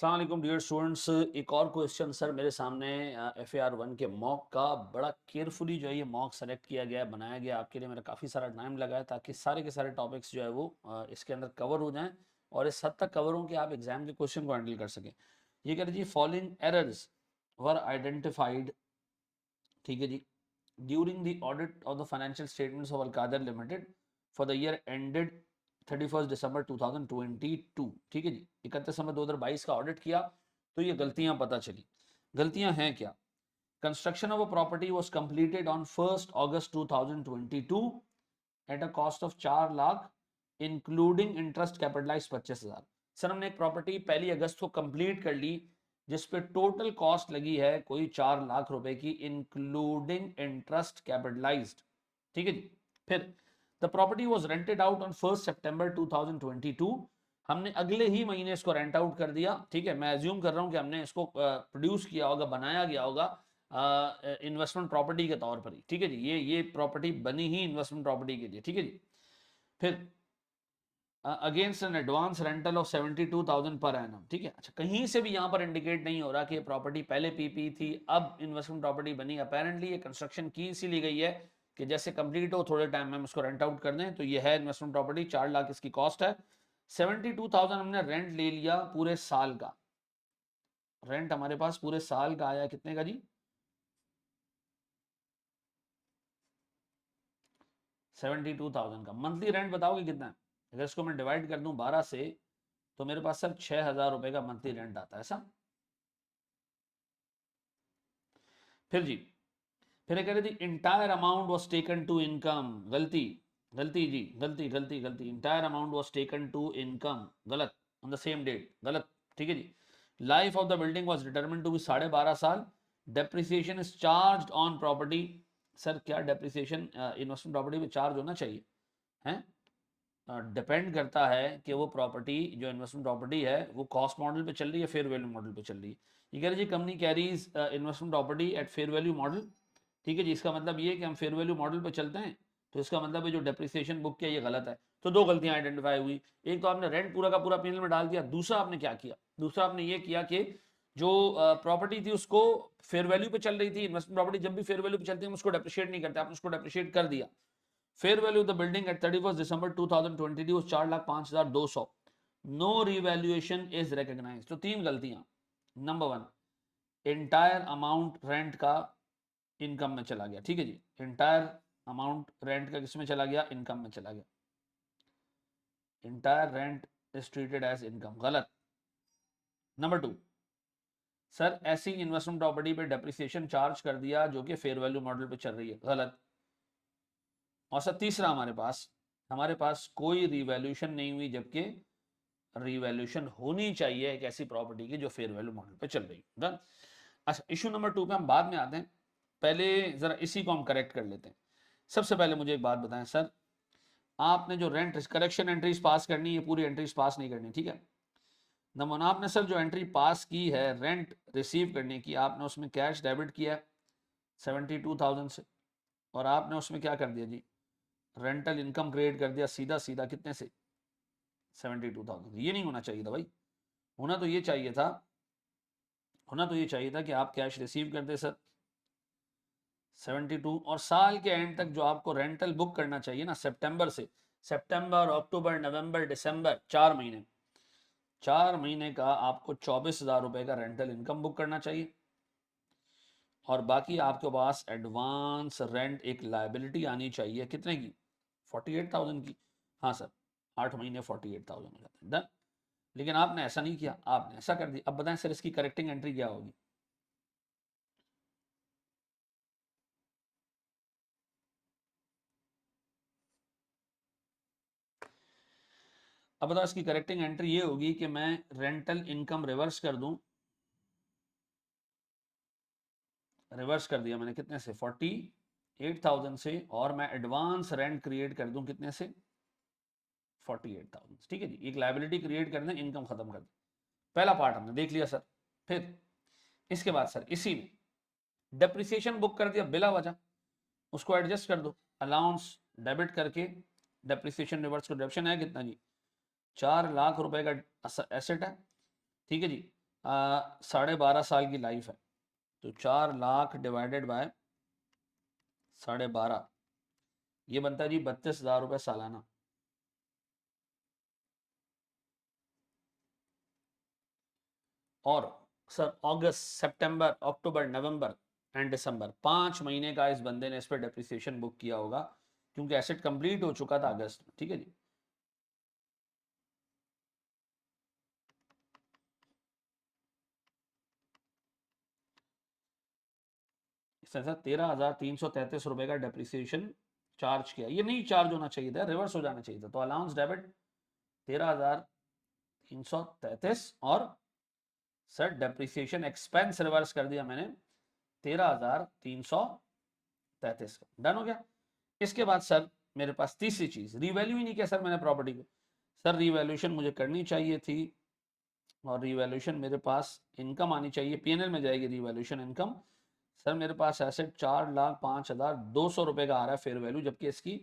अस्सलाम वालेकुम dear students. एक और क्वेश्चन सर मेरे सामने FAR 1 के मॉक का बड़ा केयरफुली जो है ये मॉक सेलेक्ट किया गया बनाया गया आपके लिए। मेरा काफ़ी सारा टाइम लगा है ताकि सारे के सारे टॉपिक्स जो है वो इसके अंदर कवर हो जाएं और इस हद तक कवर हों कि आप एग्जाम के क्वेश्चन को हैंडल कर सकें। ये कह रही फॉलोइंग एरर्स वर आइडेंटिफाइड, ठीक है जी, during the audit of the financial statements of Al Qadir limited for the year ended 31 December 2022। ठीक है जी, 31 दिसंबर 2022 का ऑडिट किया तो ये गलतियां पता चली। गलतियां हैं क्या? Construction of a property was completed on 1 August 2022 at a cost of 4 lakh including interest capitalise 25,000। Sir हमने एक प्रॉपर्टी 1 अगस्त को कंप्लीट कर ली जिस पे टोटल कॉस्ट लगी है कोई 4 लाख रुपए की इंक्लूडिंग इंटरेस्ट कैपिटलाइज्ड। ठीक है जी। फिर the property was rented out on 1 सितंबर 2022। हमने अगले ही महीने इसको रेंट आउट कर दिया। ठीक है, मैं एज्यूम कर रहा हूं कि हमने इसको प्रोड्यूस किया होगा, बनाया गया होगा इन्वेस्टमेंट प्रॉपर्टी के तौर पर ही। ठीक है जी, ये प्रॉपर्टी बनी ही इन्वेस्टमेंट प्रॉपर्टी के लिए। ठीक है जी। फिर against an advance rental of 72,000 per annum. ठीक है, अच्छा कहीं से भी यहाँ पर इंडिकेट नहीं हो रहा कि ये प्रॉपर्टी पहले पीपी थी अब इन्वेस्टमेंट प्रॉपर्टी बनी। अपेरेंटली ये कंस्ट्रक्शन की इसीलिए गई है कि जैसे कंप्लीट हो थोड़े टाइम में हम इसको रेंट आउट कर दें। तो ये है इन्वेस्टमेंट प्रॉपर्टी, 4 लाख इसकी कॉस्ट है। 72,000 हमने रेंट ले लिया पूरे साल का। रेंट हमारे पास पूरे साल का आया कितने का जी? 72,000 का। मंथली रेंट बताओगे कितना है? अगर इसको मैं डिवाइड कर दूं 12 से तो मेरे पास सर 6,000 रुपए का मंथली रेंट आता है ऐसा। फिर जी, फिर कह रही थी entire amount was taken to income. गलती, गलती जी, गलती गलती गलती। Entire amount was taken to income, गलत। ऑन द सेम डेट, गलत। ठीक है जी। Life of the building was determine to be 12.5 साल। Depreciation is charge on property. Sir क्या डेप्रिसिएशन इन्वेस्टमेंट प्रॉपर्टी पे चार्ज होना चाहिए? हैं? डिपेंड करता है कि वो प्रॉपर्टी जो इन्वेस्टमेंट प्रॉपर्टी है वो कॉस्ट मॉडल पे चल रही है, फेयर वैल्यू मॉडल पे चल रही है। ये कह रही जी company carries investment property at fair value model. ठीक है जी, इसका मतलब ये कि हम फेयर वैल्यू मॉडल पे चलते हैं तो इसका मतलब है जो डेप्रिसिएशन बुक किया ये गलत है। तो दो गलतियां आइडेंटिफाई हुई। एक तो आपने रेंट पूरा का पूरा पीएनएल में डाल दिया, दूसरा आपने क्या किया? दूसरा आपने ये किया कि जो प्रॉपर्टी थी उसको फेयर वैल्यू पे चल रही थी। इन्वेस्टमेंट प्रॉपर्टी जब भी फेयर वैल्यू पे चलती है हम उसको डेप्रिशिएट नहीं करते, आपने उसको डेप्रिशिएट कर दिया। Fair value of the building at 31 December 2022 was 4,05,200। No revaluation is recognised. तो तीन गलतियां। Number one, entire amount rent का इनकम में चला गया। ठीक है जी, एंटायर अमाउंट रेंट का किसमें चला गया? इनकम में चला गया। Entire rent is treated as income, गलत। नंबर टू, सर ऐसी इन्वेस्टमेंट प्रॉपर्टी पे डेप्रिसिएशन चार्ज कर दिया जो कि फेयर वैल्यू मॉडल पे चल रही है, गलत। और सर तीसरा, हमारे पास कोई रिवैल्यूएशन नहीं हुई जबकि रिवैल्यूएशन होनी चाहिए एक ऐसी प्रॉपर्टी की जो फेयर वैल्यू मॉडल पे चल रही है। डन। अच्छा, इशू नंबर 2 पे हम बाद में आते हैं, पहले जरा इसी को हम करेक्ट कर लेते हैं। सबसे पहले मुझे एक बात बताएं सर, आपने जो रेंट करेक्शन एंट्रीज पास करनी है, पूरी एंट्रीज पास नहीं करनी। ठीक है, नंबर वन, आपने सर जो एंट्री पास की है रेंट रिसीव करने की, आपने उसमें कैश डेबिट किया 72,000 से और आपने उसमें क्या कर दिया जी? रेंटल इनकम क्रिएट कर दिया सीधा सीधा कितने से? 72,000। ये नहीं होना चाहिए था भाई। होना तो ये चाहिए था, होना तो ये चाहिए था कि आप कैश रिसीव करते सर 72, और साल के एंड तक जो आपको रेंटल बुक करना चाहिए ना, सितंबर से, सितंबर अक्टूबर नवंबर दिसंबर, 4 महीने, 4 महीने का आपको 24,000 रुपए का रेंटल इनकम बुक करना चाहिए। और बाकी आपके पास एडवांस रेंट एक लाइबिलिटी आनी चाहिए कितने की? 48,000 की। हाँ सर, 8 महीने 48,000 हो जाते हैं। डन। लेकिन आपने ऐसा नहीं किया, आपने ऐसा कर दिया। अब बताएं सर इसकी करेक्टिंग एंट्री क्या होगी? अब बताओ इसकी करेक्टिंग एंट्री ये होगी कि मैं रेंटल इनकम रिवर्स कर दूं। रिवर्स कर दिया मैंने कितने से? 48,000 से, और मैं एडवांस रेंट क्रिएट कर दूं कितने से? 48,000। ठीक है जी, एक लाइबिलिटी क्रिएट कर दें, इनकम खत्म कर दें। पहला पार्ट हमने देख लिया सर। फिर इसके बाद सर इसी में डेप्रिसिएशन बुक कर दिया बिला वजह, उसको एडजस्ट कर दो, अलाउंस डेबिट करके डेप्रिसिएशन रिवर्स को। डेप्शन है कितना जी? 4 लाख रुपए का एसेट है। ठीक है जी, 12.5 साल की लाइफ है, तो 4 लाख डिवाइडेड बाय 12.5, ये बनता है जी 32,000 रुपये सालाना। और sir August, September, October, November and दिसंबर 5 महीने का इस बंदे ने इस पर डेप्रिसिएशन बुक किया होगा, क्योंकि एसेट कंप्लीट हो चुका था अगस्त में। ठीक है जी। इसने सर 13,333 रुपए का डेप्रिसिएशन चार्ज किया। ये नहीं चार्ज होना चाहिए था, रिवर्स हो जाना चाहिए था। तो अलाउंस डेबिट 13,333 और सर डेप्रिसिएशन एक्सपेंस रिवर्स कर दिया मैंने 13,333 का। डन हो गया। इसके बाद सर मेरे पास तीसरी चीज, रिवैल्यू ही नहीं किया सर मैंने प्रॉपर्टी को। सर रिवैल्यूएशन मुझे करनी चाहिए थी, और रिवैल्यूएशन मेरे पास इनकम आनी चाहिए, पीएनएल में जाएगी रिवैल्यूएशन इनकम। सर मेरे पास एसेट 4,05,200 रुपए का आ रहा है फेयर वैल्यू, जबकि इसकी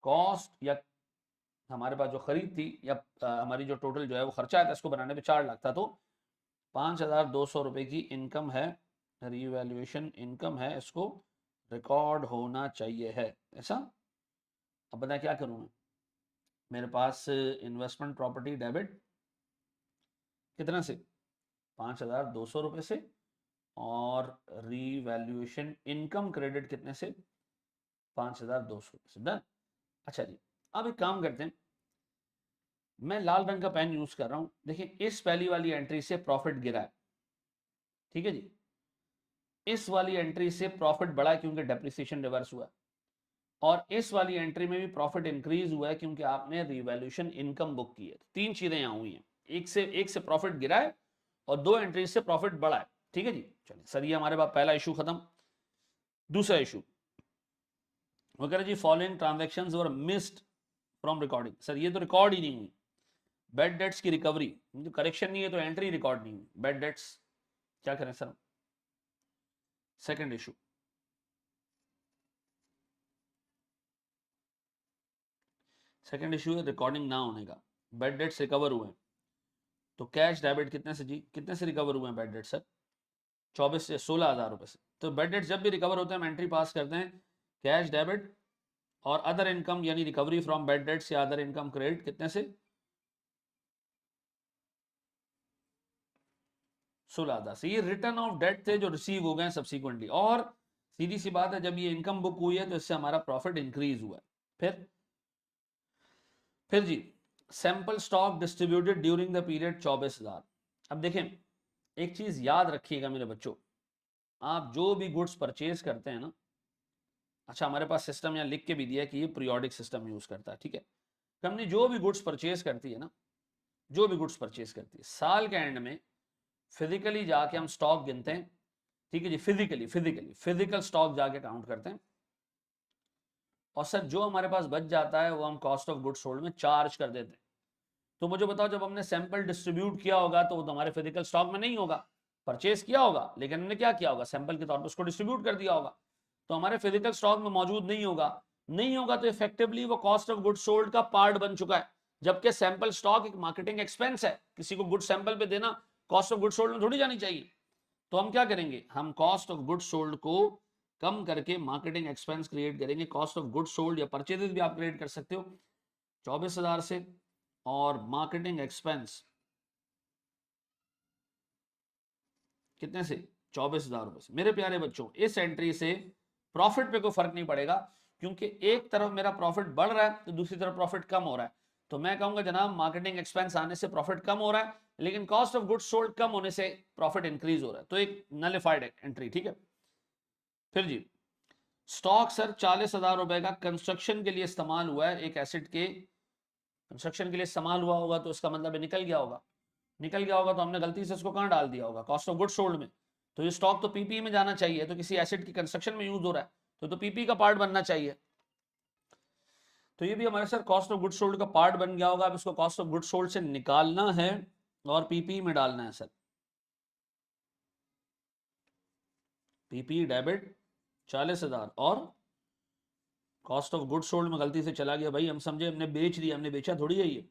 कॉस्ट या हमारे पास जो खरीद थी या हमारी जो टोटल जो है वो खर्चा आया था इसको बनाने पे 4 लाख था। तो 5,200 रुपए की इनकम है, रिवैल्यूएशन इनकम है, इसको रिकॉर्ड होना चाहिए है ऐसा। अब बताएं क्या करूं मैं। मेरे पास इन्वेस्टमेंट प्रॉपर्टी डेबिट कितना से, 5,200 रुपये से, और रीवैल्यूएशन इनकम क्रेडिट कितने से, 5,200 से। डन। अच्छा जी, अब एक काम करते हैं, मैं लाल रंग का पेन यूज कर रहा हूं। देखिए इस पहली वाली एंट्री से प्रॉफिट गिरा है, ठीक है जी। इस वाली एंट्री से प्रॉफिट बढ़ा है क्योंकि डेप्रिसिएशन रिवर्स हुआ है, और इस वाली एंट्री में भी प्रॉफिट इंक्रीज हुआ है क्योंकि आपने रिवैल्यूएशन इनकम बुक की है। तीन चीजें यहां हुई हैं, एक से प्रॉफिट गिरा है और दो एंट्री से प्रॉफिट बढ़ा है। ठीक है जी। चलिए सर, ये हमारे पास पहला इशू खत्म। दूसरा इशू वो कह रहे जी following transactions were missed from recording. Sir ये तो रिकॉर्ड ही नहीं हुई। बैड डेट्स की रिकवरी, तो करेक्शन नहीं है तो एंट्री रिकॉर्ड नहीं हुई, बैड डेट्स क्या करें sir. Second issue, second issue है रिकॉर्डिंग ना होने का। बैड डेट्स रिकवर हुए हैं, तो कैश डेबिट कितने से जी, कितने से रिकवर हुए हैं बैड डेट सर, 24 से 16,000 रुपए से। तो बैड डेट जब भी रिकवर होते हैं हम एंट्री पास करते हैं कैश डेबिट और अदर इनकम, यानी रिकवरी फ्रॉम बैड डेट्स या अदर इनकम क्रेडिट कितने से, 16,000 से। ये रिटर्न ऑफ डेट थे जो रिसीव हो गए सब्सिक्वेंटली, और सीधी सी बात है जब ये इनकम बुक हुई है तो इससे हमारा प्रॉफिट इंक्रीज हुआ है। फिर जी sample stock distributed during the period 24,000। अब देखें एक चीज याद रखिएगा मेरे बच्चों, आप जो भी गुड्स परचेज करते हैं ना, अच्छा हमारे पास सिस्टम यहाँ लिख के भी दिया है कि ये पीरियोडिक सिस्टम यूज करता है। ठीक है, कंपनी जो भी गुड्स परचेज करती है ना, जो भी गुड्स परचेज करती है, साल के एंड में फिजिकली जाके हम स्टॉक गिनते हैं। ठीक है जी, फिजिकल स्टॉक जाके काउंट करते हैं, और सर जो हमारे पास बच जाता है वो हम कॉस्ट ऑफ गुड्स सोल्ड में चार्ज कर देते हैं। तो मुझे बताओ, जब हमने सैंपल डिस्ट्रीब्यूट किया होगा तो वो हमारे फिजिकल स्टॉक में नहीं होगा, परचेज किया होगा लेकिन हमने क्या किया होगा, सैंपल के तौर पर उसको डिस्ट्रीब्यूट कर दिया होगा, तो हमारे फिजिकल स्टॉक में मौजूद नहीं होगा। नहीं होगा तो इफेक्टिवली वो कॉस्ट ऑफ गुड्स सोल्ड का पार्ट बन चुका है, जबकि सैंपल स्टॉक एक मार्केटिंग एक्सपेंस है। किसी को गुड सैंपल पे देना कॉस्ट ऑफ गुड्स सोल्ड में थोड़ी जानी चाहिए। तो हम क्या करेंगे, हम कॉस्ट ऑफ गुड्स सोल्ड को कम करके मार्केटिंग एक्सपेंस क्रिएट करेंगे। कॉस्ट ऑफ गुड्स सोल्ड या परचेजेस भी आप क्रिएट कर सकते हो 24,000 से, और मार्केटिंग एक्सपेंस कितने से, 24,000 रुपए से। मेरे प्यारे बच्चों इस एंट्री से प्रॉफिट पे कोई फर्क नहीं पड़ेगा, क्योंकि एक तरफ मेरा प्रॉफिट बढ़ रहा है तो दूसरी तरफ प्रॉफिट कम हो रहा है। तो मैं कहूंगा जनाब मार्केटिंग एक्सपेंस आने से प्रॉफिट कम हो रहा है, लेकिन कॉस्ट ऑफ गुड्स सोल्ड कम होने से प्रॉफिट इंक्रीज हो रहा है, तो एक नलिफाइड एंट्री। ठीक है। फिर जी स्टॉक सर 40,000 रुपए का कंस्ट्रक्शन के लिए इस्तेमाल हुआ है, एक एसेट के कंस्ट्रक्शन के लिए इस्तेमाल हुआ होगा, तो इसका मतलब निकल गया होगा। निकल गया होगा तो हमने गलती से उसको कहां डाल दिया होगा, कॉस्ट ऑफ गुड्स सोल्ड में। तो ये स्टॉक तो पीपी में जाना चाहिए, तो किसी एसेट की कंस्ट्रक्शन में यूज हो रहा है तो पीपी का पार्ट बनना चाहिए। तो ये भी हमारे sir cost of goods sold का पार्ट बन गया होगा। अब इसको कॉस्ट ऑफ गुड्स सोल्ड से निकालना है और पीपी में डालना है सर। पीपी डेबिट 40,000 और कॉस्ट ऑफ गुड्स सोल्ड में गलती से चला गया भाई, हम समझे हमने बेच दिया, हमने बेचा थोड़ी है ये।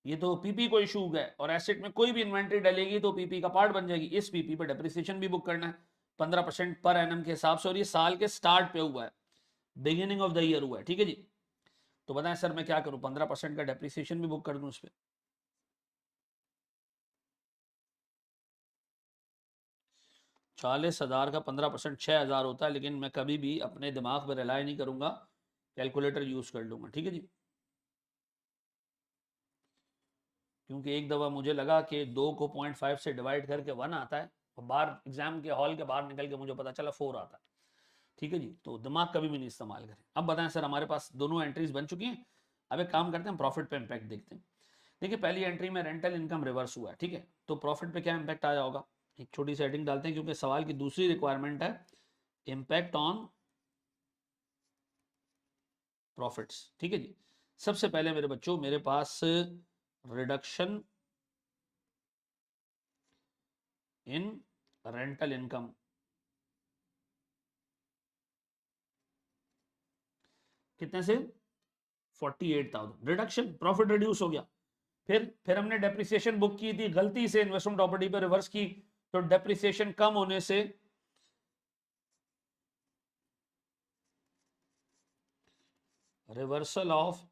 ये तो पीपी को इशू है और एसेट में कोई भी इन्वेंट्री डलेगी तो पीपी का पार्ट बन जाएगी। इस पीपी पे डेप्रिसिएशन भी बुक करना है 15% पर एनम के हिसाब से, और ये साल के स्टार्ट पे हुआ है, बिगिनिंग ऑफ द ईयर हुआ है, ठीक है जी। तो बताएं सर मैं क्या करूं, 15% का डेप्रिसिएशन भी बुक कर दूं उस पर? 40,000 का 15% 6,000 होता है, लेकिन मैं कभी भी अपने दिमाग पर रिलाई नहीं करूंगा, कैलकुलेटर यूज कर लूंगा, ठीक है जी। क्योंकि एक दफ़ा मुझे लगा कि 2 को 0.5 से डिवाइड करके 1 आता है, और बाहर एग्जाम के हॉल के बाहर निकल के मुझे पता चला 4 आता है, ठीक है जी। तो दिमाग कभी भी नहीं इस्तेमाल करें। अब बताएं सर, हमारे पास दोनों एंट्रीज बन चुकी हैं। अब एक काम करते हैं, प्रॉफिट पे इम्पैक्ट देखते हैं। देखिए पहली एंट्री में रेंटल इनकम रिवर्स हुआ है, ठीक है, तो प्रॉफिट पे क्या इम्पैक्ट आया होगा, एक छोटी सी हेडिंग डालते हैं क्योंकि सवाल की दूसरी रिक्वायरमेंट है इम्पैक्ट ऑन प्रॉफिट्स, ठीक है जी। सबसे पहले मेरे बच्चों मेरे पास रिडक्शन इन रेंटल इनकम, कितने से 48,000, रिडक्शन, प्रॉफिट रिड्यूस हो गया। फिर हमने डेप्रिसिएशन बुक की थी, गलती से इन्वेस्टमेंट प्रॉपर्टी पर रिवर्स की, तो डेप्रिसिएशन कम होने से रिवर्सल ऑफ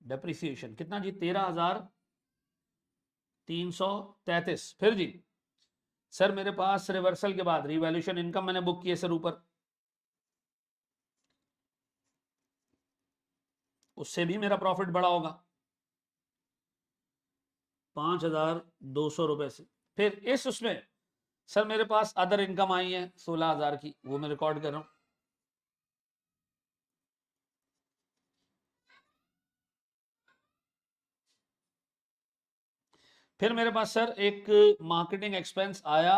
डेप्रिसिएशन कितना जी, 13,333। फिर जी सर मेरे पास रिवर्सल के बाद रिवैल्यूएशन इनकम मैंने बुक किए सर ऊपर, उससे भी मेरा प्रॉफिट बड़ा होगा 5,200 रुपए से। फिर इस उसमें सर मेरे पास अदर इनकम आई है 16,000 की, वो मैं रिकॉर्ड कर रहा हूं। फिर मेरे पास सर एक मार्केटिंग एक्सपेंस आया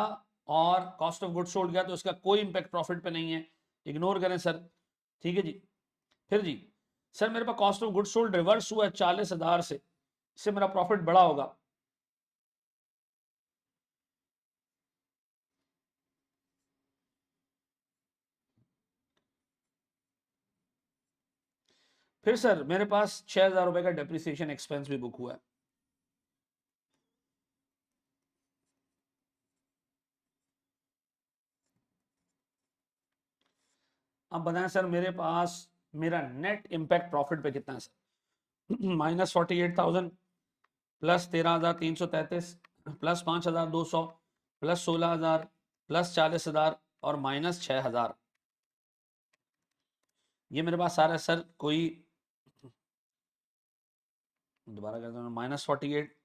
और कॉस्ट ऑफ गुड्स सोल्ड गया, तो इसका कोई इंपैक्ट प्रॉफिट पे नहीं है, इग्नोर करें सर, ठीक है जी। फिर जी सर मेरे पास cost of goods sold reverse हुआ है 40,000 से, इससे मेरा प्रॉफिट बड़ा होगा। फिर सर मेरे पास 6,000 रुपए का डेप्रिसिएशन एक्सपेंस भी बुक हुआ है। अब बताएं सर मेरे पास मेरा नेट इंपैक्ट प्रॉफिट पे कितना है sir, -48,000 plus 13,333 plus 5,200 plus 16,000 plus 40,000 और माइनस 6,000। ये मेरे पास सारा सर कोई, दोबारा करते हैं, -48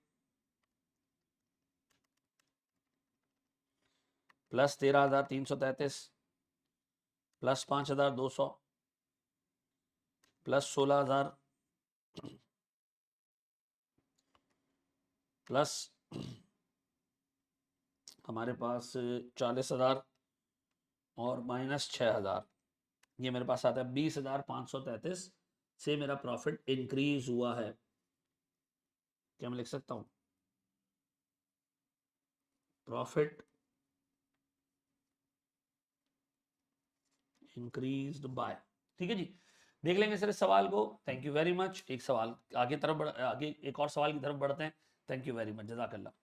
प्लस 13,333 प्लस 5,200 प्लस 16,000 प्लस हमारे पास 40,000 और माइनस 6,000। ये मेरे पास आता है 20,533 से मेरा प्रॉफिट इंक्रीज हुआ है। क्या मैं लिख सकता हूं, प्रॉफिट इंक्रीज्ड बाय, ठीक है जी। देख लेंगे सर इस सवाल को, थैंक यू वेरी मच। एक सवाल आगे तरफ आगे एक और सवाल की तरफ बढ़ते हैं। थैंक यू वेरी मच, जज़ाकल्लाह।